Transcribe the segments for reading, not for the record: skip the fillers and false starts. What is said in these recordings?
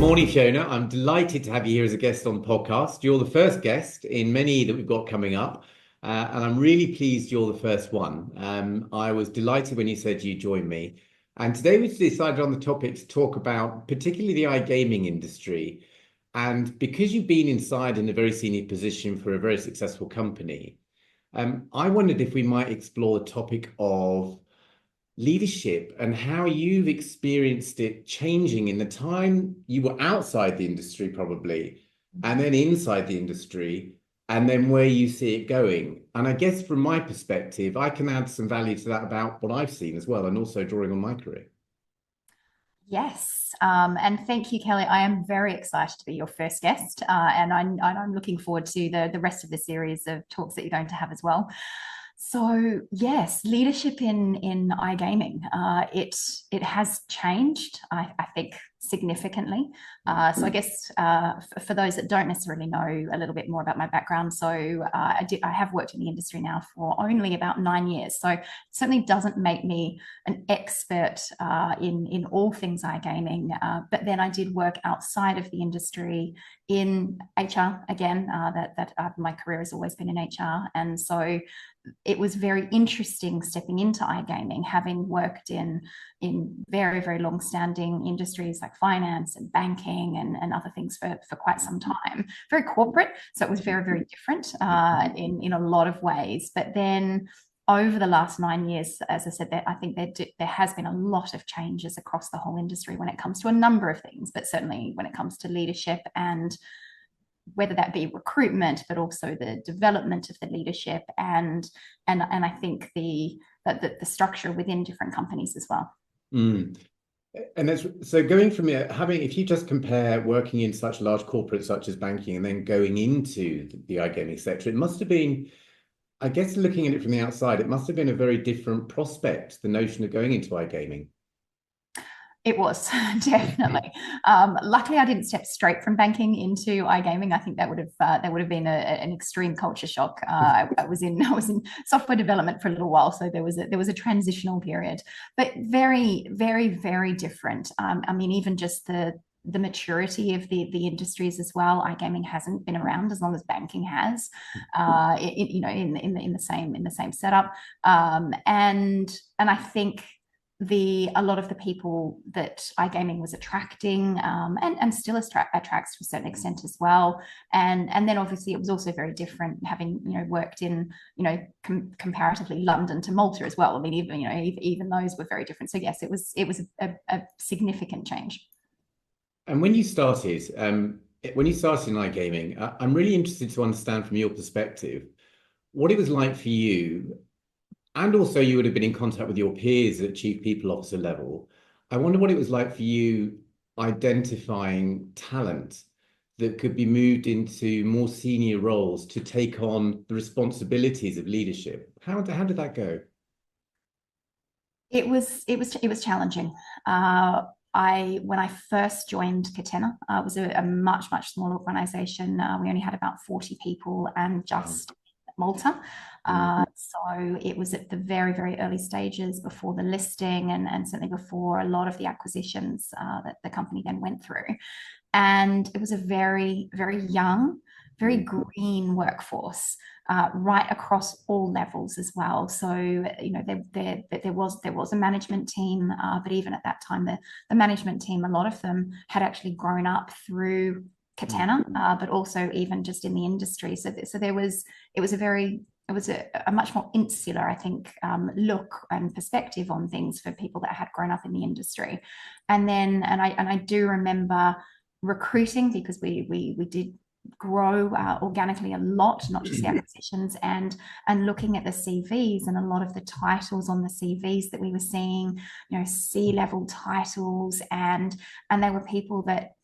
Morning, Fiona. I'm delighted to have you here as a guest on the podcast. You're the first guest in many that we've got coming up, and I'm really pleased you're the first one. I was delighted when you said you joined me. And today we decided on the topic to talk about particularly the iGaming industry. And because you've been inside in a very senior position for a very successful company, I wondered if we might explore the topic of leadership and how you've experienced it changing in the time you were outside the industry, probably, and then inside the industry, and then where you see it going. And I guess from my perspective, I can add some value to that about what I've seen as well, and also drawing on my career. Yes, and thank you, Kelly. I am very excited to be your first guest, and I'm looking forward to the rest of the series of talks that you're going to have as well. So yes, leadership in iGaming, it has changed, I think, significantly. So I guess for those that don't necessarily know a little bit more about my background, so I have worked in the industry now for only about 9 years. So it certainly doesn't make me an expert in all things iGaming, but then I did work outside of the industry in HR again. My career has always been in HR, and so it was very interesting stepping into iGaming, having worked in very, very long-standing industries like finance and banking and other things for quite some time. Very corporate, so it was very, very different in a lot of ways. But then over the last 9 years, as I said, I think there has been a lot of changes across the whole industry when it comes to a number of things, but certainly when it comes to leadership, and whether that be recruitment, but also the development of the leadership, and I think the structure within different companies as well. Mm. And that's so going from if you just compare working in such large corporates such as banking and then going into the iGaming sector, it must have been, I guess, looking at it from the outside, it must have been a very different prospect, the notion of going into iGaming. It was definitely. Luckily, I didn't step straight from banking into iGaming. I think that would have been an extreme culture shock. I was in software development for a little while, so there was a transitional period, but very, very, very different. I mean, even just the maturity of the industries as well. iGaming hasn't been around as long as banking has, in the same setup, and I think a lot of the people that iGaming was attracting, and still attracts to a certain extent as well. And then obviously it was also very different, having worked in comparatively London to Malta as well. I mean, even those were very different. So yes, it was a significant change. And when you started in iGaming, I'm really interested to understand from your perspective what it was like for you. And also, you would have been in contact with your peers at chief people officer level. I wonder what it was like for you identifying talent that could be moved into more senior roles to take on the responsibilities of leadership. How did that go? It was challenging. When I first joined Catena, it was a much smaller organization. We only had about 40 people, and just Malta. So it was at the very, very early stages before the listing, and certainly before a lot of the acquisitions that the company then went through. And it was a very, very young, very green workforce, right across all levels as well. So there was a management team, but even at that time, the management team, a lot of them had actually grown up through Catena, but also even just in the industry. So it was a much more insular, I think, look and perspective on things for people that had grown up in the industry. And I do remember recruiting, because we did grow organically a lot, not just the acquisitions, and looking at the CVs, and a lot of the titles on the CVs that we were seeing, C-level titles, and they were people that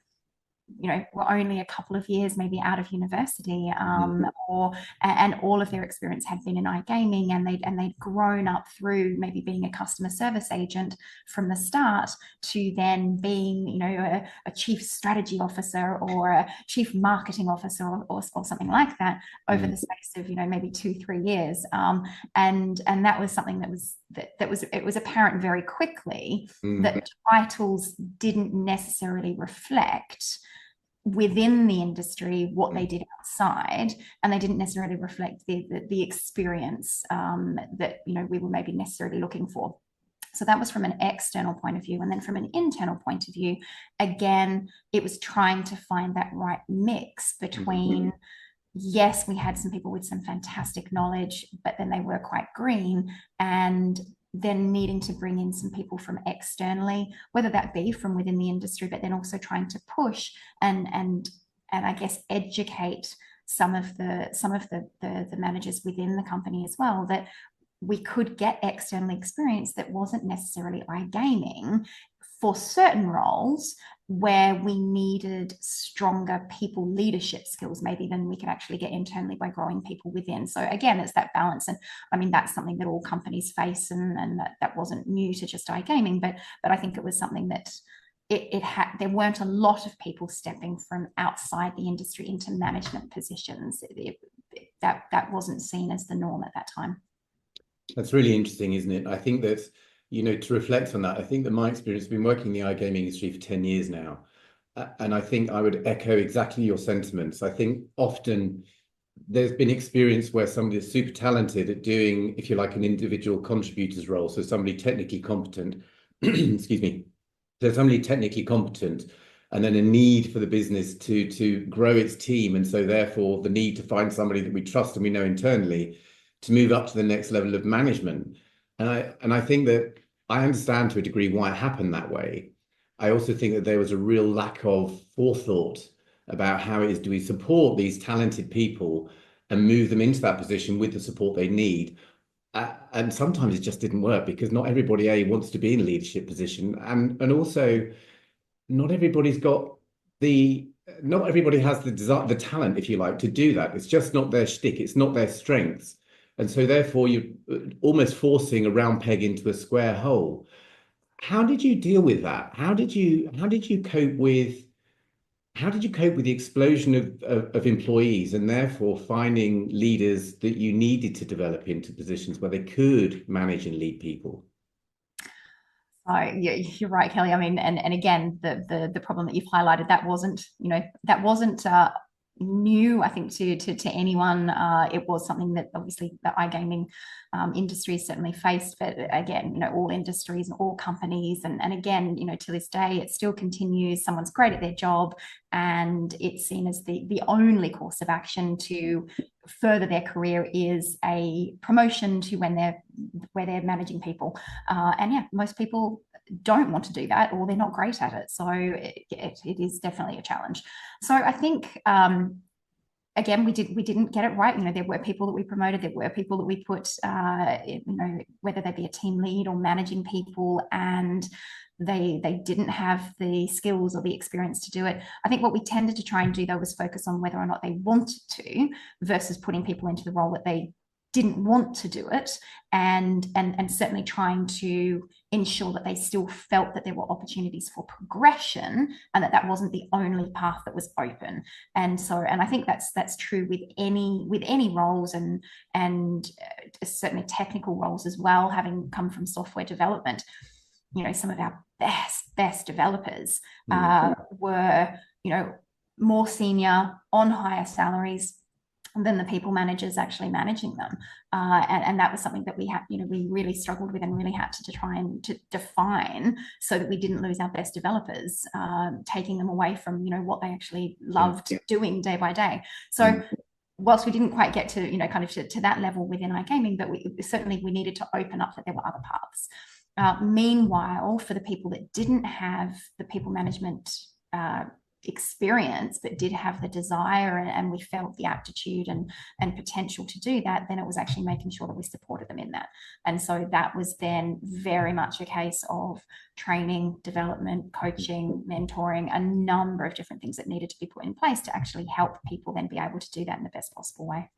were only a couple of years maybe out of university, and all of their experience had been in iGaming, and they'd grown up through maybe being a customer service agent from the start to then being a chief strategy officer or a chief marketing officer or something like that over the space of maybe 2-3 years, and that was something it was apparent very quickly that titles didn't necessarily reflect within the industry what they did outside, and they didn't necessarily reflect the experience that we were maybe necessarily looking for. So that was from an external point of view. And then from an internal point of view, again, it was trying to find that right mix between yes, we had some people with some fantastic knowledge, but then they were quite green, and then needing to bring in some people from externally, whether that be from within the industry, but then also trying to push and I guess educate some of the managers within the company as well, that we could get external experience that wasn't necessarily iGaming for certain roles where we needed stronger people leadership skills maybe than we could actually get internally by growing people within. So again, it's that balance. And I mean, that's something that all companies face, and that wasn't new to just iGaming, but I think it was something that there weren't a lot of people stepping from outside the industry into management positions. That wasn't seen as the norm at that time. That's really interesting, isn't it? I think that to reflect on that, I think that my experience has been working in the iGaming industry for 10 years now. And I think I would echo exactly your sentiments. I think often there's been experience where somebody is super talented at doing, if you like, an individual contributor's role. So somebody technically competent, excuse me. So somebody technically competent, and then a need for the business to grow its team. And so therefore the need to find somebody that we trust and we know internally to move up to the next level of management. And I think that I understand to a degree why it happened that way. I also think that there was a real lack of forethought about how it is do we support these talented people and move them into that position with the support they need. And sometimes it just didn't work because not everybody wants to be in a leadership position, and also not everybody has the desire, the talent, if you like, to do that. It's just not their shtick. It's not their strengths. And so therefore you're almost forcing a round peg into a square hole. How did you deal with that? How did you cope with the explosion of employees, and therefore finding leaders that you needed to develop into positions where they could manage and lead people? Yeah, you're right, Kelly. I mean, and again, the problem that you've highlighted, that wasn't new, I think, to anyone. It was something that obviously the iGaming industry certainly faced, but again, all industries and all companies, and again, to this day, it still continues. Someone's great at their job, and it's seen as the only course of action to further their career is a promotion to where they're managing people. And yeah, most people don't want to do that, or they're not great at it. So it is definitely a challenge. So I think again, we didn't get it right. There were people that we promoted, there were people that we put, whether they be a team lead or managing people, and they didn't have the skills or the experience to do it. I think what we tended to try and do, though, was focus on whether or not they wanted to, versus putting people into the role that they didn't want to do it, and certainly trying to ensure that they still felt that there were opportunities for progression, and that wasn't the only path that was open. And I think that's true with any roles, and certainly technical roles as well. Having come from software development, some of our best developers were more senior, on higher salaries than the people managers actually managing them, and that was something that we really struggled with, and really had to try and to define, so that we didn't lose our best developers, taking them away from what they actually loved doing day by day. So whilst we didn't quite get to kind of to that level within iGaming, but we needed to open up that there were other paths. Meanwhile, for the people that didn't have the people management experience but did have the desire, and we felt the aptitude and potential to do that, then it was actually making sure that we supported them in that. And so that was then very much a case of training, development, coaching, mentoring, a number of different things that needed to be put in place to actually help people then be able to do that in the best possible way.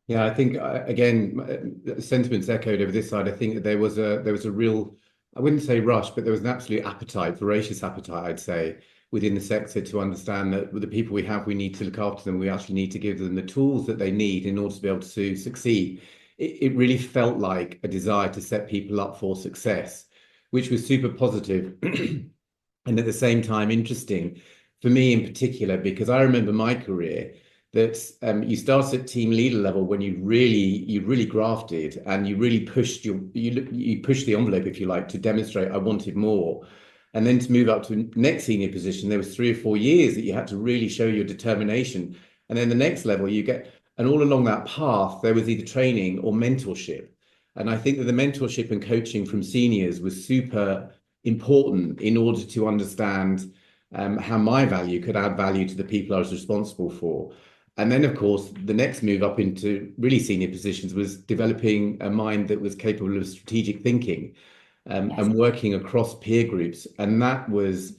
Yeah, I think again, sentiments echoed over this side. I think that there was a real, I wouldn't say rush, but there was an absolute appetite, voracious appetite, I'd say, within the sector to understand that with the people we have, we need to look after them. We actually need to give them the tools that they need in order to be able to succeed. It really felt like a desire to set people up for success, which was super positive and at the same time interesting for me in particular, because I remember my career that you start at team leader level when you really grafted and you really pushed you pushed the envelope, if you like, to demonstrate I wanted more. And then to move up to next senior position, there was 3 or 4 years that you had to really show your determination. And then the next level you get, and all along that path, there was either training or mentorship. And I think that the mentorship and coaching from seniors was super important in order to understand how my value could add value to the people I was responsible for. And then, of course, the next move up into really senior positions was developing a mind that was capable of strategic thinking, Yes. and working across peer groups. And that was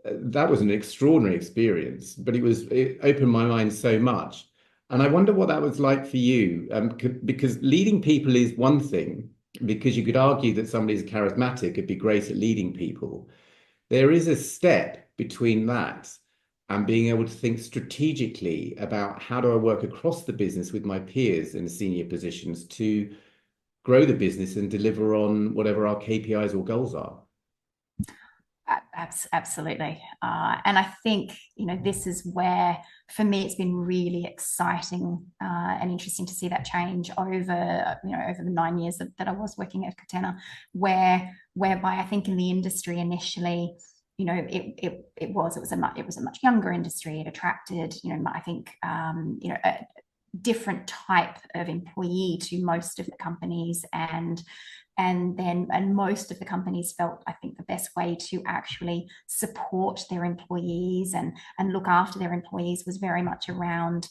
an extraordinary experience, but it opened my mind so much. And I wonder what that was like for you, because leading people is one thing, because you could argue that somebody's charismatic could be great at leading people. There is a step between that and being able to think strategically about how do I work across the business with my peers in senior positions to grow the business and deliver on whatever our KPIs or goals are. Absolutely. And I think, this is where, for me, it's been really exciting and interesting to see that change over the 9 years that I was working at Catena, whereby I think in the industry initially, it was a much younger industry. It attracted, I think, a different type of employee to most of the companies, and most of the companies felt, I think, the best way to actually support their employees and look after their employees was very much around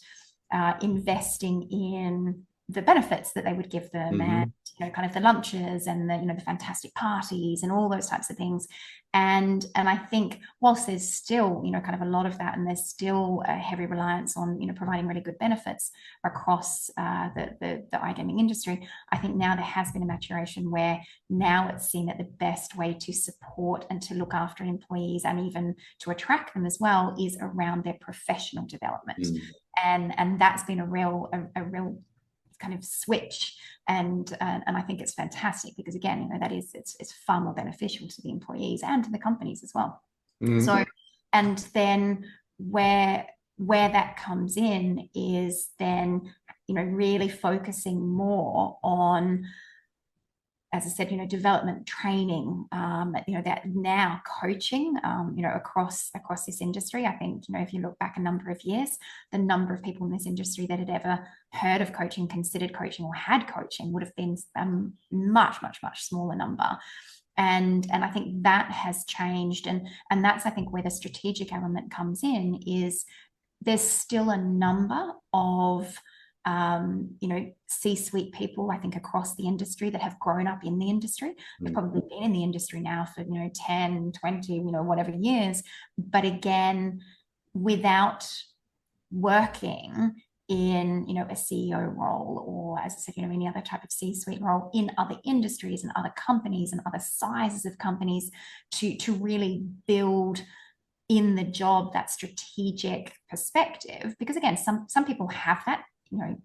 investing in the benefits that they would give them, and kind of the lunches and the fantastic parties and all those types of things. And I think whilst there's still kind of a lot of that, and there's still a heavy reliance on providing really good benefits across the iGaming industry, I think now there has been a maturation where now it's seen that the best way to support and to look after employees and even to attract them as well is around their professional development. And that's been a real kind of switch, and I think it's fantastic because, again, that is it's far more beneficial to the employees and to the companies as well. So, and then where that comes in is then really focusing more on, as I said, development, training, that now coaching, across this industry. I think, if you look back a number of years, the number of people in this industry that had ever heard of coaching, considered coaching, or had coaching would have been a much, much, much smaller number. And I think that has changed. And that's, I think, where the strategic element comes in, is there's still a number of C-suite people, I think, across the industry that have grown up in the industry. They've probably been in the industry now for 10, 20, whatever years, but again, without working in a CEO role, or, as I said, any other type of C-suite role in other industries and other companies and other sizes of companies, to really build in the job that strategic perspective. Because again, some people have that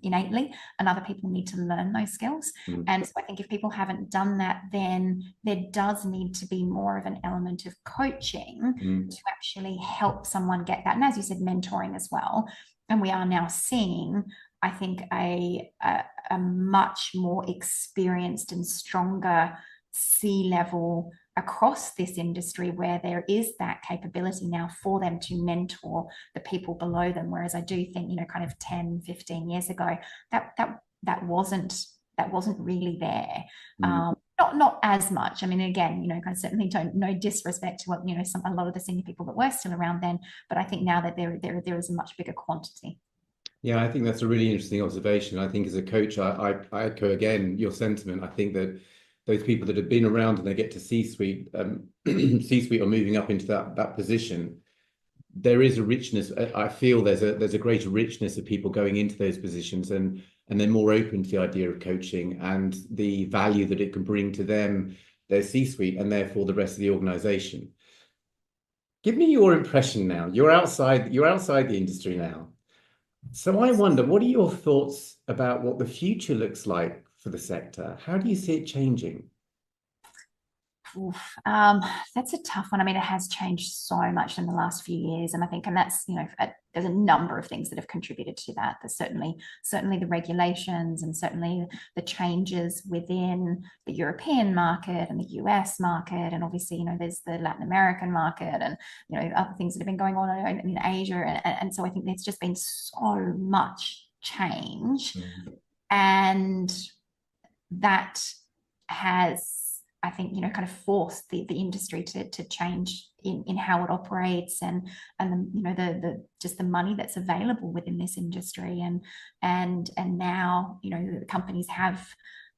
innately, and other people need to learn those skills. And so I think if people haven't done that, then there does need to be more of an element of coaching to actually help someone get that. And as you said, mentoring as well. And we are now seeing, I think, a much more experienced and stronger C-level across this industry, where there is that capability now for them to mentor the people below them. Whereas I do think, kind of 10, 15 years ago, that wasn't really there. not as much. I mean, again, kind of certainly don't no disrespect to what a lot of the senior people that were still around then, but I think now that there is a much bigger quantity. Yeah, I think that's a really interesting observation. I think as a coach, I echo again your sentiment. I think that those people that have been around and they get to C-suite, C-suite or moving up into that position, there is a richness. I feel there's a greater richness of people going into those positions, and they're more open to the idea of coaching and the value that it can bring to them, their C-suite, and therefore the rest of the organization. Give me your impression now. You're outside the industry now. So I wonder, what are your thoughts about what the future looks like for the sector? How do you see it changing? Oof, that's a tough one. I mean, it has changed so much in the last few years, and I think, and that's there's a number of things that have contributed to that. There's certainly the regulations, and certainly the changes within the European market and the US market, and obviously there's the Latin American market, and other things that have been going on in Asia, and so I think there's just been so much change, and that has, I think, kind of forced the industry to change in how it operates, and the just the money that's available within this industry, and now the companies have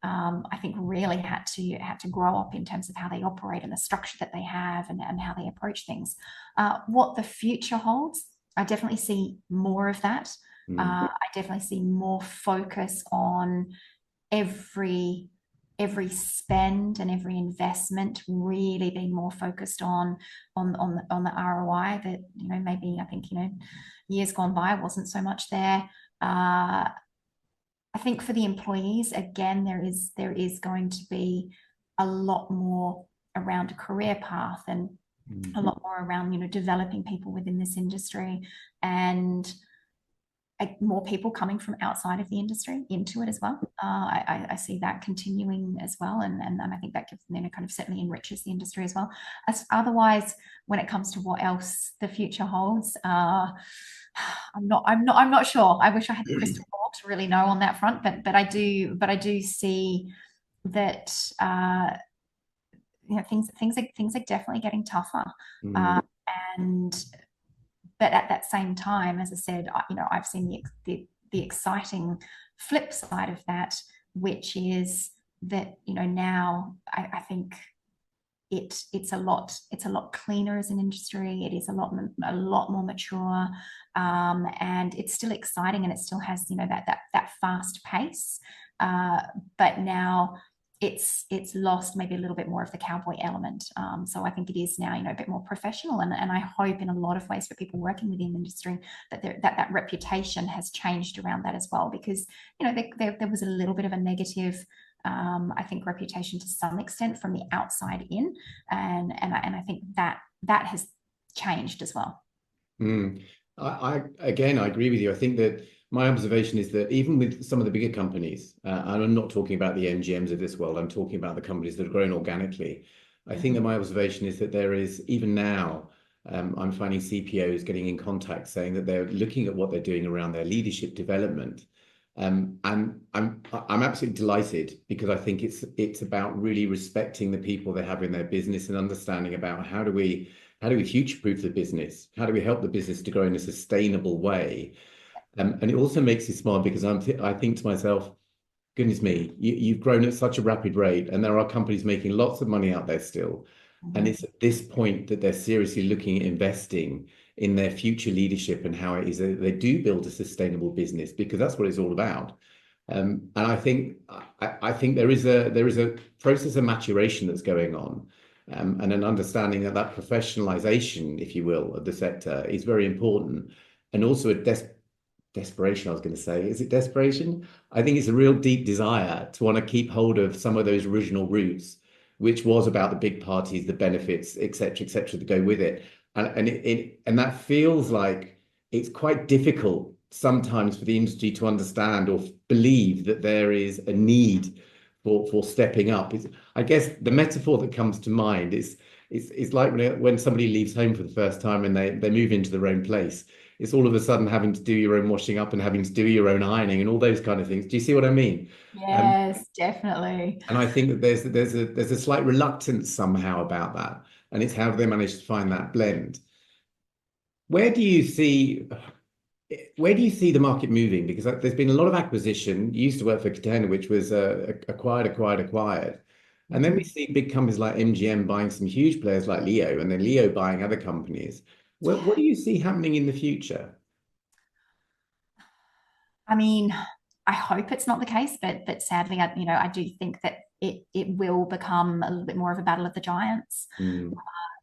I think really had to grow up in terms of how they operate and the structure that they have, and how they approach things. What the future holds, I definitely see more of that. I definitely see more focus on every spend and every investment really being more focused on the ROI that maybe I think years gone by wasn't so much there. I think for the employees, again, there is going to be a lot more around a career path, and a lot more around developing people within this industry, and more people coming from outside of the industry into it as well. I see that continuing as well, and I think that gives, kind of certainly enriches the industry as well. Otherwise, when it comes to what else the future holds, I'm not sure. I wish I had the crystal ball to really know on that front, but I do see that things are definitely getting tougher, and. But at that same time, as I said, I've seen the exciting flip side of that, which is that now I think it's a lot cleaner as an industry. It is a lot more mature, and it's still exciting, and it still has that fast pace. But now it's lost maybe a little bit more of the cowboy element. So I think it is now a bit more professional, and I hope in a lot of ways for people working within the industry that reputation has changed around that as well, because there was a little bit of a negative I think reputation to some extent from the outside in, and I think that has changed as well. I agree with you. I think that my observation is that even with some of the bigger companies, and I'm not talking about the MGMs of this world, I'm talking about the companies that have grown organically. I think that my observation is that there is, even now, I'm finding CPOs getting in contact saying that they're looking at what they're doing around their leadership development. And I'm absolutely delighted, because I think it's about really respecting the people they have in their business, and understanding about how do we future-proof the business? How do we help the business to grow in a sustainable way? And it also makes me smile, because I think to myself, goodness me, you've grown at such a rapid rate, and there are companies making lots of money out there still. And it's at this point that they're seriously looking at investing in their future leadership, and how it is that they do build a sustainable business, because that's what it's all about. And I think there is a process of maturation that's going on, and an understanding that professionalization, if you will, of the sector is very important, and also a desperation, I was going to say. Is it desperation? I think it's a real deep desire to want to keep hold of some of those original roots, which was about the big parties, the benefits, etc., that go with it. And that feels like it's quite difficult sometimes for the industry to understand or believe that there is a need for stepping up. I guess the metaphor that comes to mind is it's like when somebody leaves home for the first time and they move into their own place. It's all of a sudden having to do your own washing up and having to do your own ironing and all those kind of things. Do you see what I mean? Yes, definitely. And I think that there's a slight reluctance somehow about that, and it's how they manage to find that blend. Where do you see where do you see the market moving? Because there's been a lot of acquisition. You used to work for Catena, which was acquired. And then we Mhm. see big companies like MGM buying some huge players like Leo, and then Leo buying other companies. What do you see happening in the future? I mean, I hope it's not the case, but sadly, I do think that it will become a little bit more of a battle of the giants. Mm,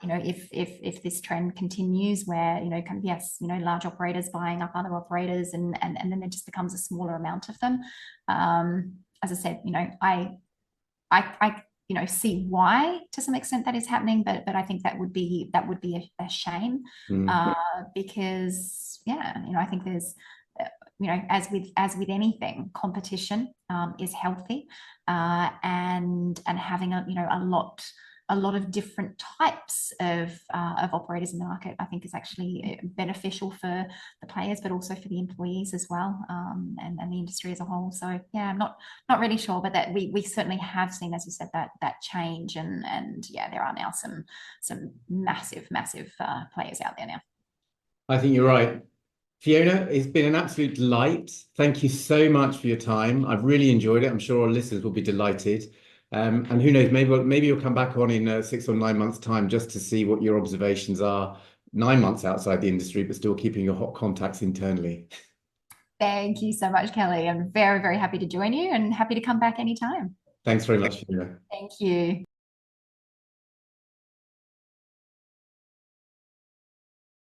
If this trend continues, where kind of, yes, large operators buying up other operators, and then there just becomes a smaller amount of them. As I said, I see why to some extent that is happening, but I think that would be a shame, mm. because yeah, I think there's as with anything, competition is healthy, and having a lot of different types of operators in the market, I think, is actually beneficial for the players, but also for the employees as well, and the industry as a whole. So yeah, I'm not really sure, but that we certainly have seen, as you said, that change, and yeah, there are now some massive players out there now. I think you're right. Fiona, it's been an absolute delight. Thank you so much for your time. I've really enjoyed it. I'm sure our listeners will be delighted. And who knows, maybe you'll come back on in 6 or 9 months' time just to see what your observations are. 9 months outside the industry, but still keeping your hot contacts internally. Thank you so much, Kelly. I'm very, very happy to join you and happy to come back anytime. Thanks very much, Fiona. Thank you.